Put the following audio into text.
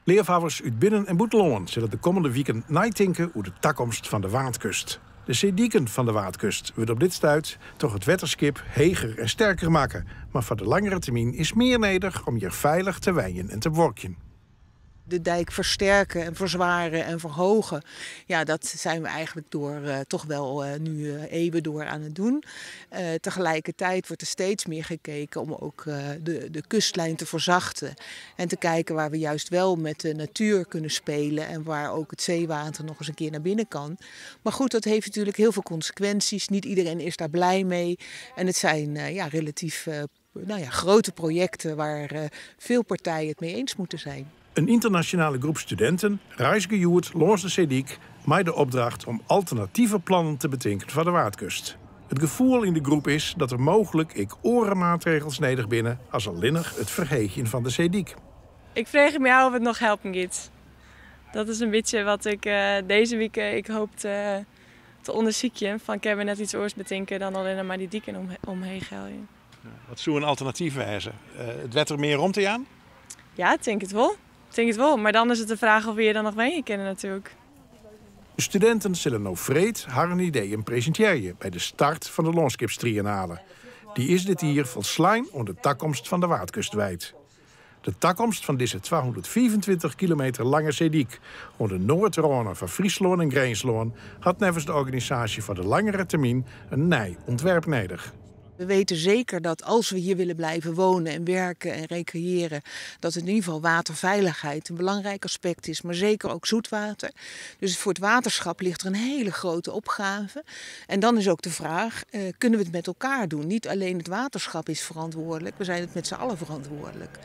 Leervrouwers uit Binnen- en Boeteloon zullen de komende weken nadenken over de toekomst van de Waadkust. De zeedieken van de Waadkust wordt op dit stuit toch het waterschip heger en sterker maken. Maar voor de langere termijn is meer nodig om hier veilig te wijnen en te workjen. De dijk versterken en verzwaren en verhogen. Ja, dat zijn we eigenlijk door toch wel nu eeuwen door aan het doen. Tegelijkertijd wordt er steeds meer gekeken om ook de kustlijn te verzachten. En te kijken waar we juist wel met de natuur kunnen spelen. En waar ook het zeewater nog eens een keer naar binnen kan. Maar goed, dat heeft natuurlijk heel veel consequenties. Niet iedereen is daar blij mee. En het zijn relatief grote projecten waar veel partijen het mee eens moeten zijn. Een internationale groep studenten reist gejoerd langs de zeediek met de opdracht om alternatieve plannen te bedenken voor de Waadkust. Het gevoel in de groep is dat er mogelijk orenmaatregels nodig binnen als alleen het verhegen van de zeediek. Ik vraag me af of het nog helpen gaat. Dat is een beetje wat ik deze week ik hoop te onderzoeken. Van ik heb net iets oors bedenken dan alleen maar die dieken omheen gelden. Wat zou een alternatief wezen? Het werd er meer rond te gaan? Ja, ik denk het wel. Maar dan is het de vraag of we je dan nog mee kennen natuurlijk. De studenten zullen nou vreed haar ideeën presenteren bij de start van de Landschapstriennale. Die is dit hier volslijn onder de toekomst van de Waadkust wijd. De toekomst van deze 225 kilometer lange zeediek onder Noord-Rhône van Friesland en Greensloon had nevens de organisatie voor de langere termijn een nieuw ontwerp nodig. We weten zeker dat als we hier willen blijven wonen en werken en recreëren, dat in ieder geval waterveiligheid een belangrijk aspect is, maar zeker ook zoetwater. Dus voor het waterschap ligt er een hele grote opgave. En dan is ook de vraag, kunnen we het met elkaar doen? Niet alleen het waterschap is verantwoordelijk, we zijn het met z'n allen verantwoordelijk.